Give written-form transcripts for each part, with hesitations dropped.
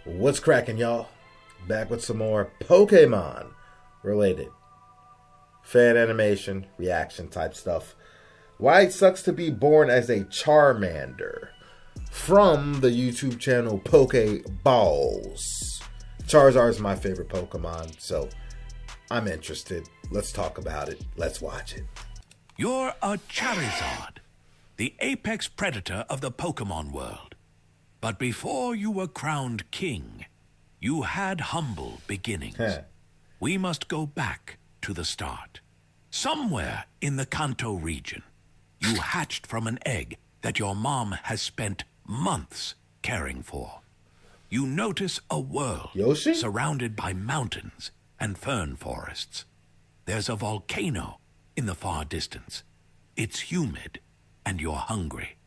What's cracking, y'all? Back with some more Pokemon related fan animation, reaction type stuff. Why it sucks to be born as a Charmander from the YouTube channel Pokeballs. Charizard is my favorite Pokemon, so I'm interested. Let's talk about it. Let's watch it. You're a Charizard, the apex predator of the Pokemon world. But before you were crowned king, you had humble beginnings. We must go back to the start. Somewhere in the Kanto region, you hatched from an egg that your mom has spent months caring for. You notice a world surrounded by mountains and fern forests. There's a volcano in the far distance. It's humid and you're hungry.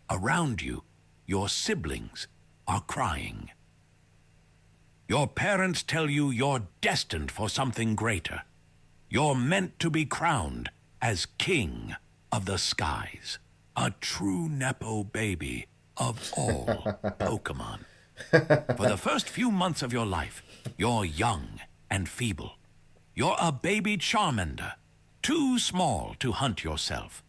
Around you, your siblings are crying. Your parents tell you you're destined for something greater. You're meant to be crowned as king of the skies, a true Nepo baby of all Pokemon. For the first few months of your life, you're young and feeble. You're a baby Charmander, too small to hunt yourself.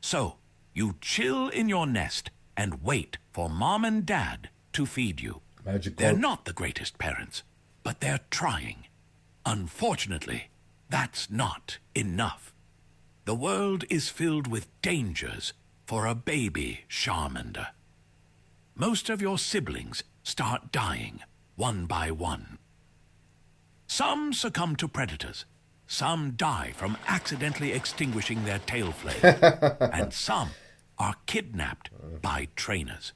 So, you chill in your nest and wait for mom and dad to feed you. They're not the greatest parents, but they're trying. Unfortunately, that's not enough. The world is filled with dangers for a baby Charmander. Most of your siblings start dying one by one. Some succumb to predators. Some die from accidentally extinguishing their tail flame. And some are kidnapped by trainers.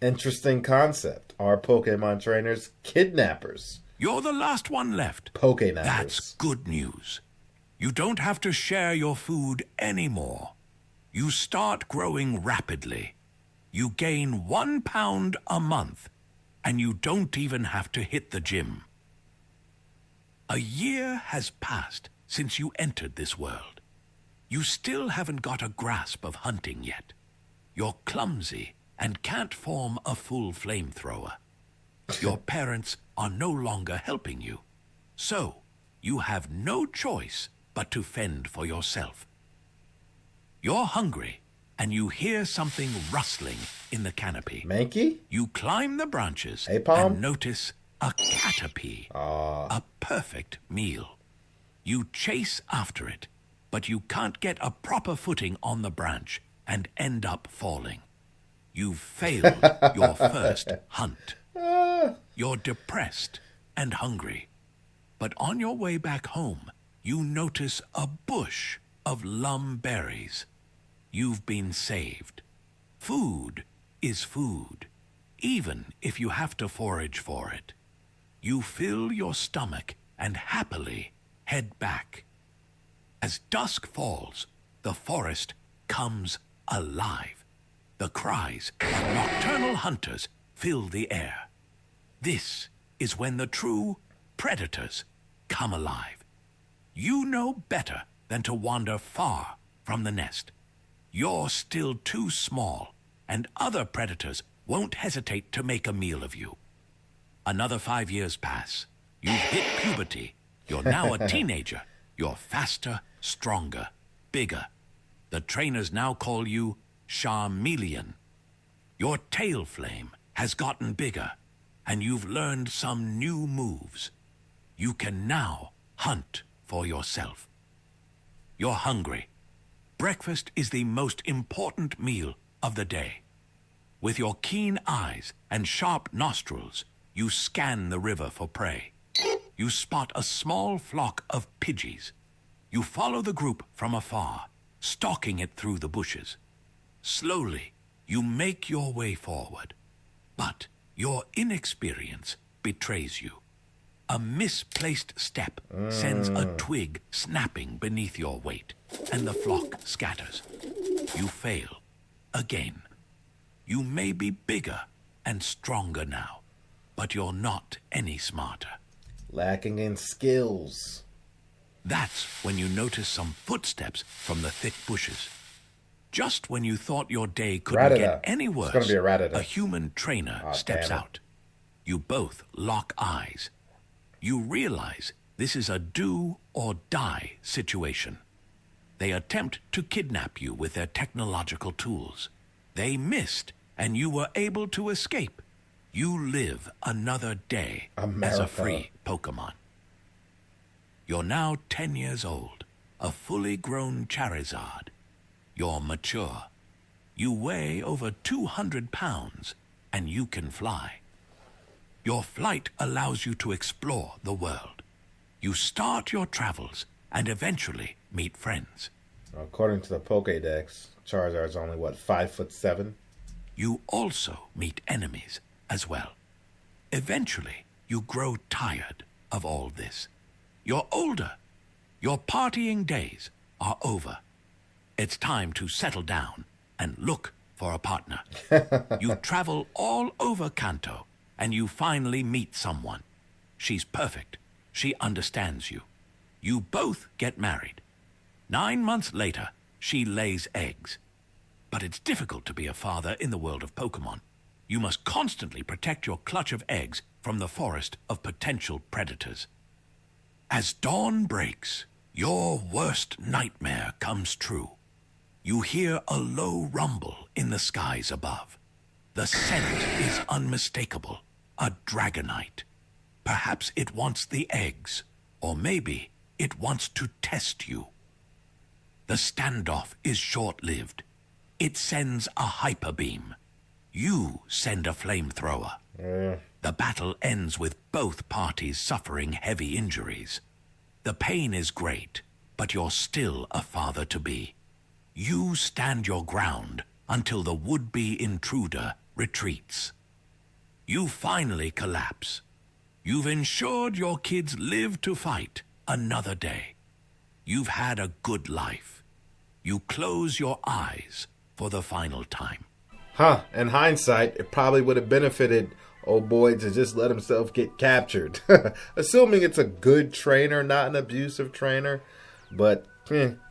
Interesting concept. Are Pokemon trainers kidnappers? You're the last one left. Pokenappers. That's good news. You don't have to share your food anymore. You start growing rapidly. You gain 1 pound a month, and you don't even have to hit the gym. A year has passed since you entered this world. You still haven't got a grasp of hunting yet. You're clumsy and can't form a full flamethrower. Your parents are no longer helping you. So, you have no choice but to fend for yourself. You're hungry, and you hear something rustling in the canopy. Mankey? You climb the branches and notice a Caterpie, a perfect meal. You chase after it, but you can't get a proper footing on the branch and end up falling. You've failed your first hunt. You're depressed and hungry, but on your way back home, you notice a bush of lum berries. You've been saved. Food is food, even if you have to forage for it. You fill your stomach and happily head back. As dusk falls, the forest comes alive. The cries of nocturnal hunters fill the air. This is when the true predators come alive. You know better than to wander far from the nest. You're still too small, and other predators won't hesitate to make a meal of you. Another 5 years pass. You've hit puberty. You're now a teenager. You're faster, stronger, bigger. The trainers now call you Charmeleon. Your tail flame has gotten bigger, and you've learned some new moves. You can now hunt for yourself. You're hungry. Breakfast is the most important meal of the day. With your keen eyes and sharp nostrils, you scan the river for prey. You spot a small flock of Pidgeys. You follow the group from afar, stalking it through the bushes. Slowly, you make your way forward. But your inexperience betrays you. A misplaced step sends a twig snapping beneath your weight, and the flock scatters. You fail again. You may be bigger and stronger now, but you're not any smarter. Lacking in skills. That's when you notice some footsteps from the thick bushes. Just when you thought your day couldn't get any worse, It's gonna be a Rattata. a human trainer steps out. You both lock eyes. You realize this is a do or die situation. They attempt to kidnap you with their technological tools. They missed, and you were able to escape. You live another day as a free Pokemon. You're now 10 years old, a fully grown Charizard. You're mature. You weigh over 200 pounds, and you can fly. Your flight allows you to explore the world. You start your travels and eventually meet friends. According to the Pokédex, Charizard's only, 5'7"? You also meet enemies as well. Eventually, you grow tired of all this. You're older. Your partying days are over. It's time to settle down and look for a partner. You travel all over Kanto, and you finally meet someone. She's perfect. She understands you. You both get married. 9 months later, she lays eggs. But it's difficult to be a father in the world of Pokemon. You must constantly protect your clutch of eggs from the forest of potential predators. As dawn breaks, your worst nightmare comes true. You hear a low rumble in the skies above. The scent is unmistakable, a Dragonite. Perhaps it wants the eggs, or maybe it wants to test you. The standoff is short-lived. It sends a hyper beam. You send a flamethrower. The battle ends with both parties suffering heavy injuries. The pain is great, but you're still a father-to-be. You stand your ground until the would-be intruder retreats. You finally collapse. You've ensured your kids live to fight another day. You've had a good life. You close your eyes for the final time. In hindsight, it probably would have benefited old boy to just let himself get captured. Assuming it's a good trainer, not an abusive trainer. But,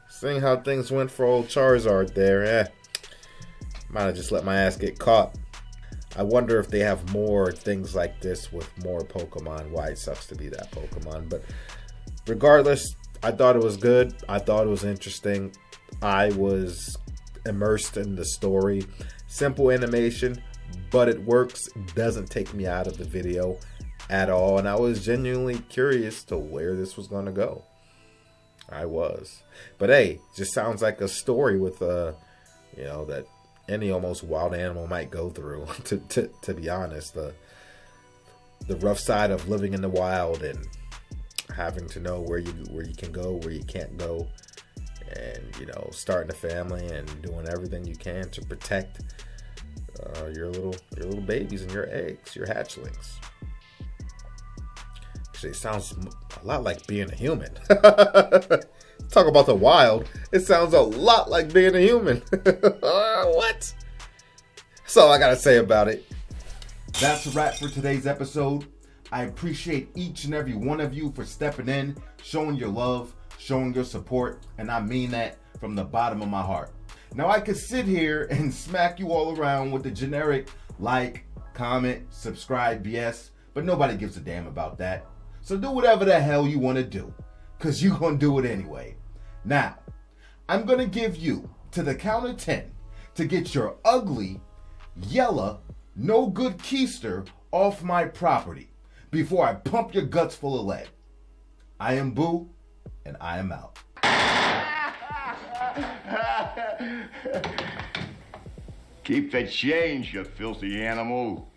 seeing how things went for old Charizard there, might have just let my ass get caught. I wonder if they have more things like this with more Pokemon. Why it sucks to be that Pokemon. But regardless, I thought it was good. I thought it was interesting. I was immersed in the story. Simple animation, but it works. Doesn't take me out of the video at all. And I was genuinely curious to where this was going to go. I was. But hey, just sounds like a story with that any almost wild animal might go through. To be honest, the rough side of living in the wild and having to know where you can go, where you can't go, and starting a family and doing everything you can to protect your little babies and your eggs, your hatchlings. Actually, it sounds a lot like being a human. Talk about the wild. It sounds a lot like being a human. What? That's all I gotta say about it. That's a wrap for today's episode. I appreciate each and every one of you for stepping in, showing your love, showing your support, and I mean that from the bottom of my heart. Now, I could sit here and smack you all around with the generic like, comment, subscribe BS, but nobody gives a damn about that. So do whatever the hell you want to do, because you're going to do it anyway. Now, I'm going to give you to the count of 10 to get your ugly, yellow, no good keister off my property before I pump your guts full of lead. I am Boo, and I am out. Keep the change, you filthy animal.